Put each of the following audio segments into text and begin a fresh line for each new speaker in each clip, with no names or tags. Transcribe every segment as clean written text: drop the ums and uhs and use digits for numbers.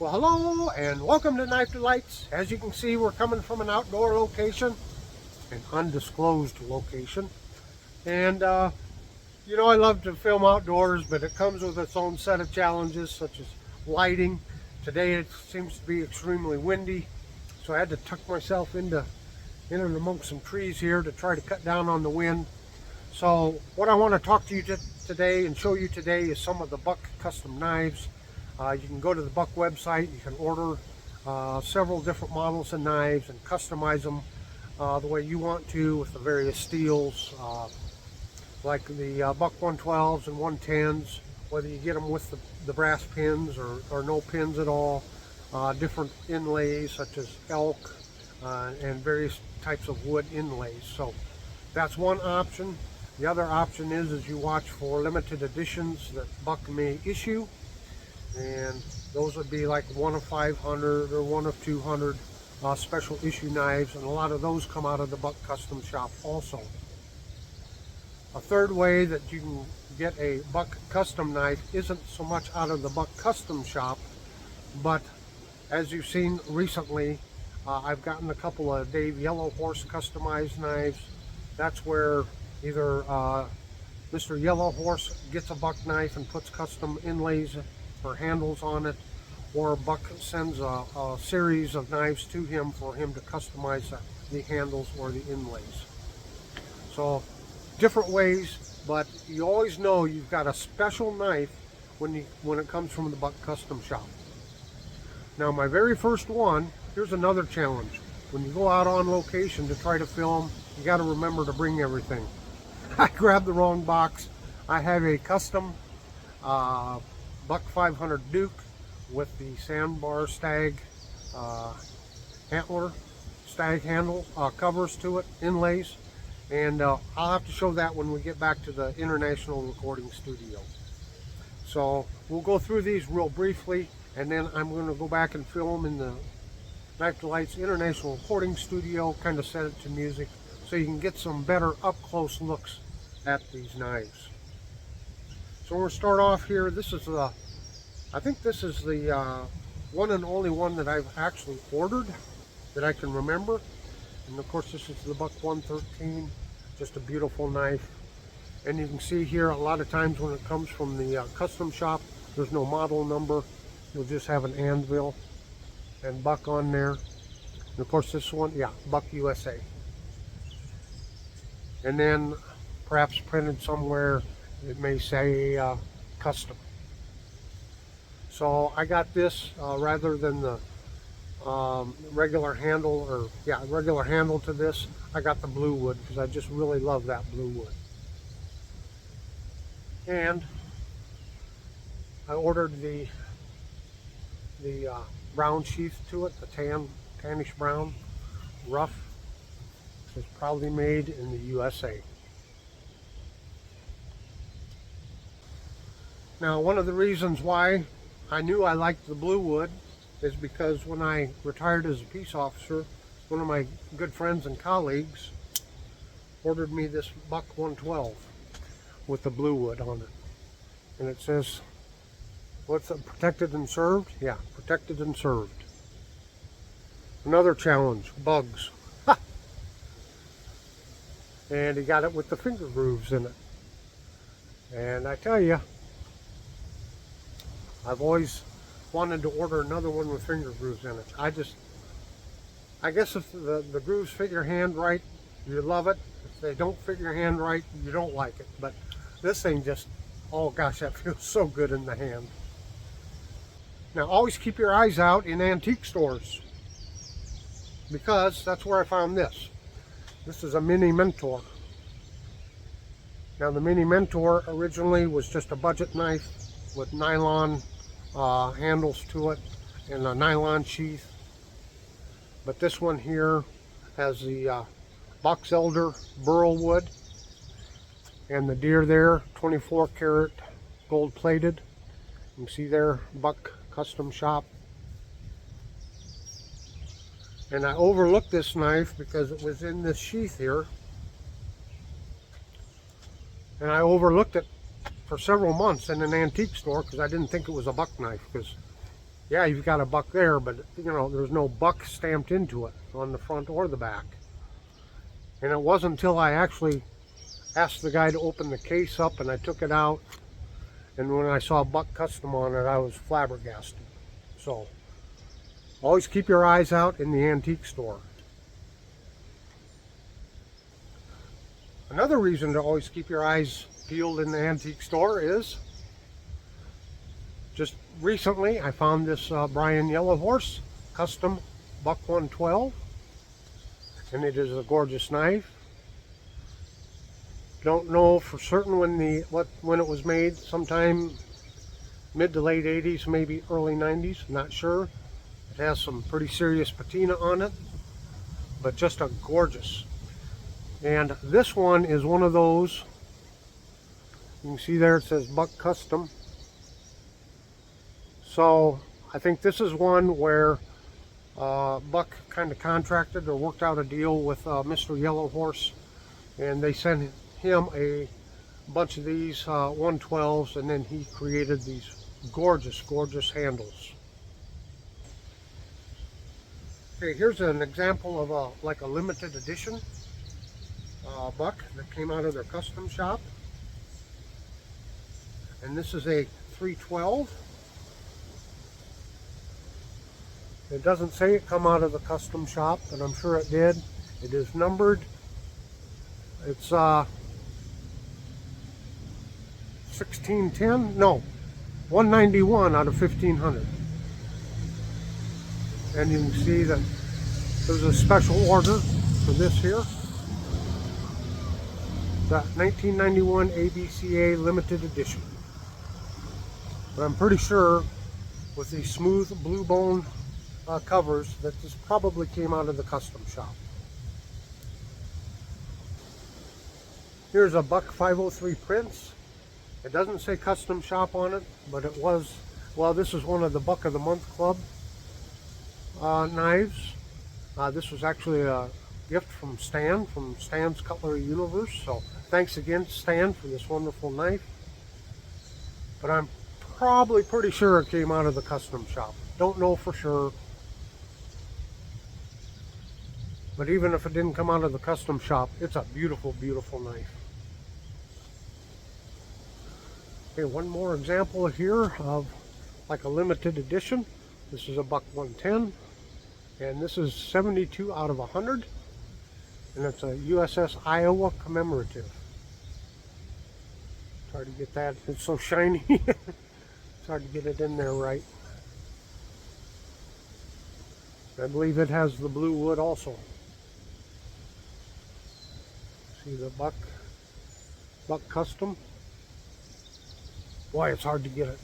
Well, hello and welcome to Knife Delights. As you can see, we're coming from an outdoor location, an undisclosed location. And, I love to film outdoors, but it comes with its own set of challenges, such as lighting. Today it seems to be extremely windy, so I had to tuck myself in amongst some trees here to try to cut down on the wind. So what I want to talk to you today and show you today is some of the Buck custom knives. You can go to the Buck website, you can order several different models of knives and customize them the way you want to with the various steels, like the Buck 112s and 110s, whether you get them with the brass pins or no pins at all, different inlays such as elk and various types of wood inlays. So that's one option. The other option is you watch for limited editions that Buck may issue, and those would be like 1 of 500 or 1 of 200 special issue knives, and a lot of those come out of the Buck Custom Shop also. A third way that you can get a Buck Custom knife isn't so much out of the Buck Custom Shop, but as you've seen recently, I've gotten a couple of Dave Yellow Horse customized knives. That's where either Mr. Yellow Horse gets a Buck knife and puts custom inlays or handles on it, or Buck sends a series of knives to him for him to customize the handles or the inlays. So different ways, but you always know you've got a special knife when it comes from the Buck Custom Shop. Now my very first one, here's another challenge. When you go out on location to try to film, you got to remember to bring everything. I grabbed the wrong box. I have a custom Buck 500 Duke with the Sandbar Stag stag handle covers to it, inlays, and I'll have to show that when we get back to the International Recording Studio. So we'll go through these real briefly, and then I'm going to go back and film in the Knife Delights International Recording Studio, kind of set it to music so you can get some better up-close looks at these knives. So we'll start off here. This is I think this is the one and only one that I've actually ordered that I can remember. And of course this is the Buck 113, just a beautiful knife. And you can see here a lot of times when it comes from the custom shop, there's no model number. You'll just have an anvil and Buck on there. And of course this one, yeah, Buck USA. And then perhaps printed somewhere it may say custom. So I got this rather than the regular handle, regular handle to this. I got the blue wood because I just really love that blue wood. And I ordered the brown sheath to it, the tannish brown, rough. It's probably made in the USA. Now, one of the reasons why I knew I liked the blue wood is because when I retired as a peace officer, one of my good friends and colleagues ordered me this Buck 112 with the blue wood on it. And it says, what's it, protected and served? Yeah, protected and served. Another challenge, bugs. Ha! And he got it with the finger grooves in it. And I tell you, I've always wanted to order another one with finger grooves in it. I guess if the grooves fit your hand right, you love it. If they don't fit your hand right, you don't like it. But this thing just, oh gosh, that feels so good in the hand. Now always keep your eyes out in antique stores, because that's where I found this. This is a Mini Mentor. Now the Mini Mentor originally was just a budget knife with nylon handles to it and a nylon sheath, but this one here has the box elder burl wood and the deer there, 24 karat gold plated. You can see there, Buck Custom Shop. And I overlooked this knife because it was in this sheath here, and I overlooked it for several months in an antique store because I didn't think it was a Buck knife, because yeah, you've got a buck there, but you know, there's no buck stamped into it on the front or the back. And it wasn't until I actually asked the guy to open the case up and I took it out, and when I saw Buck Custom on it, I was flabbergasted. So always keep your eyes out in the antique store. Another reason to always keep your eyes peeled in the antique store is just recently I found this Brian Yellow Horse Custom Buck 112, and it is a gorgeous knife. Don't know for certain when it was made, sometime mid to late 80s, maybe early 90s, not sure. It has some pretty serious patina on it, but just a gorgeous. And this one is one of those, you can see there it says Buck Custom. So I think this is one where Buck kind of contracted or worked out a deal with Mr. Yellow Horse, and they sent him a bunch of these 112s, and then he created these gorgeous handles. Okay, here's an example of like a limited edition buck that came out of their custom shop, and this is a 312. It doesn't say it come out of the custom shop, but I'm sure it did. It is numbered. It's 1610, no, 191 out of 1500. And you can see that there's a special order for this here. The 1991 ABCA limited edition. But I'm pretty sure with these smooth blue bone covers that this probably came out of the custom shop. Here's a Buck 503 Prince. It doesn't say custom shop on it, but it was, well, this is one of the Buck of the Month Club knives. This was actually a gift from Stan, from Stan's Cutlery Universe. So thanks again, Stan, for this wonderful knife. But I'm probably pretty sure it came out of the custom shop. Don't know for sure. But even if it didn't come out of the custom shop, it's a beautiful knife. Okay, one more example here of like a limited edition. This is a Buck 110, and this is 72 out of 100, and it's a USS Iowa commemorative. It's hard to get that, it's so shiny. It's hard to get it in there right. I believe it has the blue wood also. See the Buck Custom. Boy, it's hard to get it.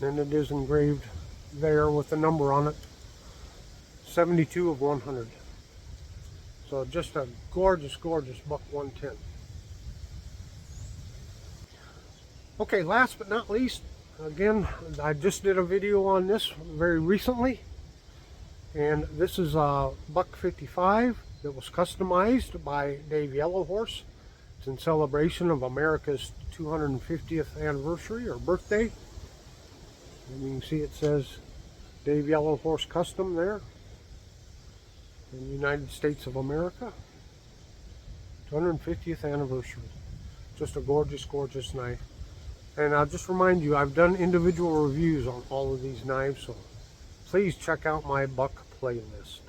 And it is engraved there with the number on it. 72 of 100. So just a gorgeous Buck 110. Okay, last but not least, again, I just did a video on this very recently. And this is a Buck 55 that was customized by Dave Yellow Horse. It's in celebration of America's 250th anniversary or birthday. And you can see it says Dave Yellow Horse Custom there in the United States of America. 250th anniversary. Just a gorgeous knife. And I'll just remind you, I've done individual reviews on all of these knives, so please check out my Buck playlist.